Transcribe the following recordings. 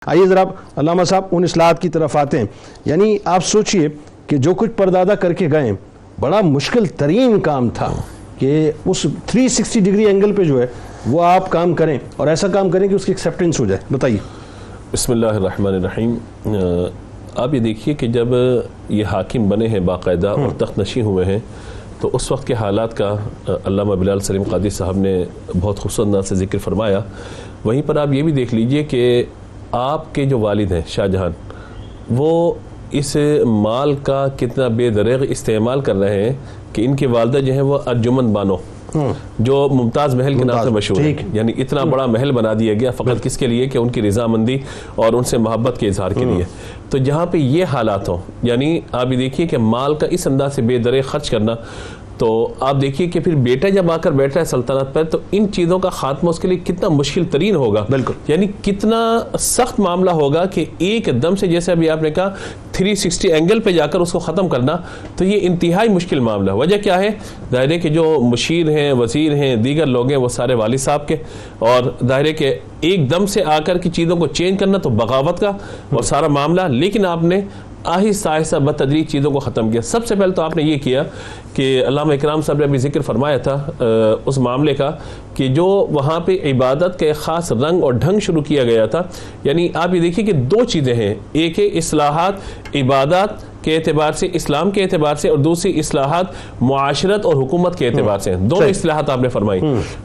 آئیے ذرا علامہ صاحب ان اصلاحات کی طرف آتے ہیں. یعنی آپ سوچئے کہ جو کچھ پردادا کر کے گئے بڑا مشکل ترین کام تھا کہ اس 360 ڈگری اینگل پہ جو ہے وہ آپ کام کریں اور ایسا کام کریں کہ اس کی ایکسیپٹنس ہو جائے. بتائیے. بسم اللہ الرحمن الرحیم. آپ یہ دیکھیے کہ جب یہ حاکم بنے ہیں باقاعدہ اور تخت نشین ہوئے ہیں تو اس وقت کے حالات کا علامہ بلال سلیم قادری صاحب نے بہت خوبصورت انداز سے ذکر فرمایا. وہیں پر آپ یہ بھی دیکھ لیجئے کہ آپ کے جو والد ہیں شاہ جہاں وہ اس مال کا کتنا بے دریغ استعمال کر رہے ہیں کہ ان کے والدہ جو ہیں وہ ارجمند بانو جو ممتاز محل کے نام سے مشہور ہے، یعنی اتنا بڑا محل بنا دیا گیا فقط کس کے لیے کہ ان کی رضامندی اور ان سے محبت کے اظہار کے لیے. تو جہاں پہ یہ حالات ہوں، یعنی آپ یہ دیکھیے کہ مال کا اس انداز سے بے دریغ خرچ کرنا، تو آپ دیکھیے کہ پھر بیٹا جب آ کر بیٹھا ہے سلطنت پر تو ان چیزوں کا خاتمہ اس کے لیے کتنا مشکل ترین ہوگا. بالکل. یعنی کتنا سخت معاملہ ہوگا کہ ایک دم سے جیسے ابھی آپ نے کہا 360 اینگل پہ جا کر اس کو ختم کرنا، تو یہ انتہائی مشکل معاملہ. وجہ کیا ہے؟ ظاہر ہے کہ جو مشیر ہیں، وزیر ہیں، دیگر لوگ ہیں، وہ سارے والد صاحب کے، اور ظاہر ہے کہ ایک دم سے آ کر کی چیزوں کو چینج کرنا تو بغاوت کا اور سارا معاملہ. لیکن آپ نے آہستہ آہستہ بتدریج چیزوں کو ختم کیا. سب سے پہلے تو آپ نے یہ کیا کہ علامہ اکرام صاحب نے ابھی ذکر فرمایا تھا اس معاملے کا کہ جو وہاں پہ عبادت کے خاص رنگ اور ڈھنگ شروع کیا گیا تھا. یعنی آپ یہ دیکھیے کہ دو چیزیں ہیں، ایک ہے اصلاحات عبادات کے اعتبار سے، اسلام کے اعتبار سے، اور دوسری اصلاحات معاشرت اور حکومت کے اعتبار سے. دونوں اصلاحات آپ نے فرمائی.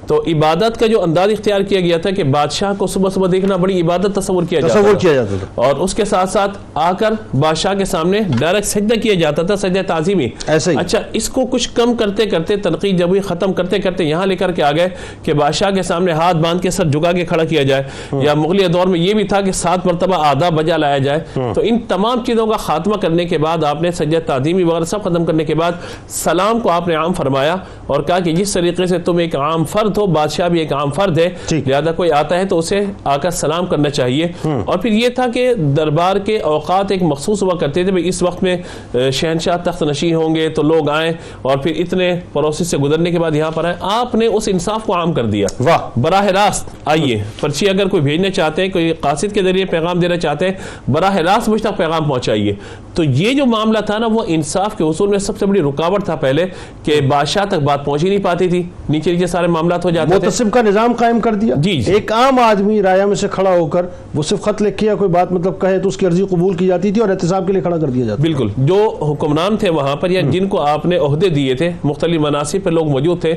تو عبادت کا جو انداز اختیار کیا گیا تھا کہ بادشاہ کو صبح صبح دیکھنا بڑی عبادت تصور کیا جاتا تھا، اور اس کے ساتھ ساتھ آ کر بادشاہ کے سامنے ڈائریکٹ سجدہ کیا جاتا تھا، سجدہ تعظیمی. اچھا، اس کو کچھ کم کرتے کرتے، تنقید جب ختم کرتے کرتے یہاں لے کر کے آ گئے کہ بادشاہ کے سامنے ہاتھ باندھ کے سر جھکا کے کھڑا کیا جائے، یا مغلیہ دور میں یہ بھی تھا کہ 7 مرتبہ آداب بجا لایا جائے. تو ان تمام چیزوں کا خاتمہ کرنے کے بعد آپ نے سجدہ تعظیمی وغیرہ سب ختم کرنے کے بعد سلام کو آپ نے عام فرمایا اور کہا کہ جس طریقے سے تم ایک عام فرد ہو، بادشاہ بھی ایک عام فرد ہے، لہذا کوئی آتا ہے تو اسے آ کر سلام کرنا چاہیے. اور پھر یہ تھا کہ دربار کے اوقات ایک مخصوص ہوا کرتے تھے، اس وقت میں شہنشاہ تخت نشین ہوں گے تو لوگ آئیں، اور پھر اتنے پروسیس سے گزرنے کے بعد یہاں پر آئیں. آپ نے اس انصاف کو عام کر دیا. براہ راست آئیے، پرچی اگر کوئی بھیجنا چاہتے ہیں، کوئی قاصد کے ذریعے پیغام دینا چاہتے ہیں، براہ راست مجھ تک پیغام پہنچائیے. تو یہ جو معاملہ تھا نا، وہ انصاف کے حصول میں سب سے بڑی رکاوٹ تھا پہلے، کہ بادشاہ تک بات پہنچ ہی نہیں پاتی تھی، نیچے نیچے سارے معاملات ہو جاتے تھے. متصب کا نظام قائم کر دیا. جی ایک عام آدمی رایا میں سے کھڑا ہو کر وہ صرف خط لکھ کے یا کوئی بات مطلب کہے تو اس کی عرضی قبول کی جاتی تھی اور احتساب کے لیے کھڑا کر دیا جاتا. بالکل. جو حکمران تھے وہاں پر یا جن کو آپ نے عہدے دیے تھے، مختلف مناصب پہ لوگ موجود تھے،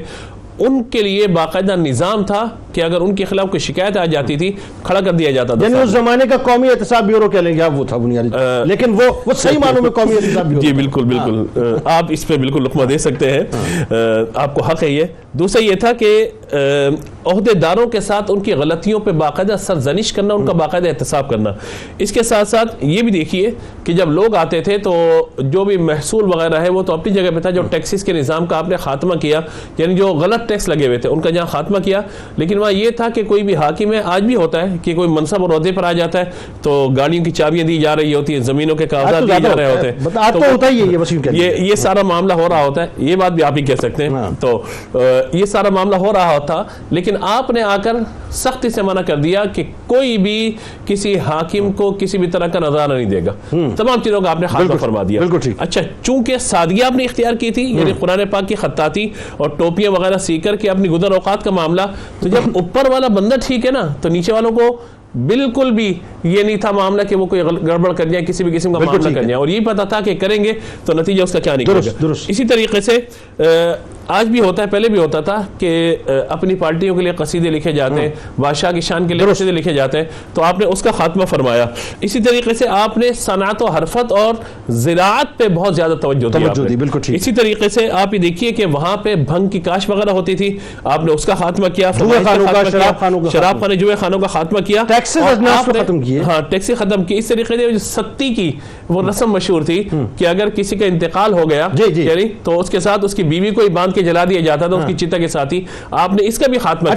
ان کے لیے باقاعدہ نظام تھا کہ اگر ان کے خلاف کوئی شکایت آ جاتی تھی کھڑا کر دیا جاتا تھا. یعنی اس زمانے کا قومی احتساب بیورو کہہ لیں گے آپ، وہ تھا بنیادی، لیکن وہ صحیح معنوں میں قومی احتساب بیورو. جی بالکل بالکل، آپ اس پہ بالکل لقمہ دے سکتے ہیں، آپ کو حق ہے. یہ دوسرا یہ تھا کہ عہدے داروں کے ساتھ ان کی غلطیوں پہ باقاعدہ سرزنش کرنا، ان کا باقاعدہ احتساب کرنا. اس کے ساتھ ساتھ یہ بھی دیکھیے کہ جب لوگ آتے تھے تو جو بھی محصول وغیرہ ہے وہ تو اپنی جگہ پہ تھا. جو ٹیکسز کے نظام کا آپ نے خاتمہ کیا، یعنی جو غلط ٹیکس لگے ہوئے تھے ان کا جہاں خاتمہ کیا. لیکن وہاں یہ تھا کہ کوئی بھی حاکم ہے، آج بھی ہوتا ہے کہ کوئی منصب اور عہدے پر آ جاتا ہے تو گاڑیوں کی چابیاں دی جا رہی ہوتی ہیں، زمینوں کے کاغذات دیے جا رہے ہوتے ہیں، یہ سارا معاملہ ہو رہا ہوتا ہے. یہ بات بھی آپ ہی کہہ سکتے ہیں. تو یہ سارا معاملہ ہو رہا ہوتا، لیکن آپ نے آ کر سختی سے منع کر دیا کہ کوئی بھی کسی حاکم کو کسی بھی طرح کا نظارہ نہیں دے گا. تمام چیزوں کا آپ نے خاتمہ فرما دیا. اچھا، چونکہ سادگی آپ نے اختیار کی تھی، یعنی قرآن پاک کی خطاطی اور ٹوپیاں وغیرہ سیکھ کر کے اپنی گزر اوقات کا معاملہ، تو جب اوپر والا بندہ ٹھیک ہے نا تو نیچے والوں کو بالکل بھی یہ نہیں تھا معاملہ کہ وہ کوئی گڑبڑ کر جائے، کسی بھی قسم کا معاملہ کر جائے، اور یہ پتا تھا کہ کریں گے تو نتیجہ اس کا کیا نکلے گا. اسی طریقے سے آج بھی ہوتا ہے، پہلے بھی ہوتا تھا کہ اپنی پارٹیوں کے لیے قصیدے لکھے جاتے ہیں، بادشاہ کی شان کے لیے قصیدے لکھے جاتے ہیں، تو آپ نے اس کا خاتمہ فرمایا. اسی طریقے سے آپ نے صنعت و حرفت اور زراعت پہ بہت زیادہ توجہ دی. اسی طریقے سے آپ یہ دیکھیے کہ وہاں پہ بھنگ کی کاشت وغیرہ ہوتی تھی، آپ نے اس کا خاتمہ کیا. شراب خانے، جوئے خانوں کا خاتمہ کیا. ہاں، ٹیکس ختم کی. اس طریقے سے ستی کی وہ رسم مشہور تھی کہ اگر کسی کا انتقال ہو گیا تو اس کے ساتھ اس کی بیوی کو ہی باندھ کے جلا دیا جاتا تھا اس کی چتا کے ساتھ ہی. آپ نے اس کا بھی خاتمہ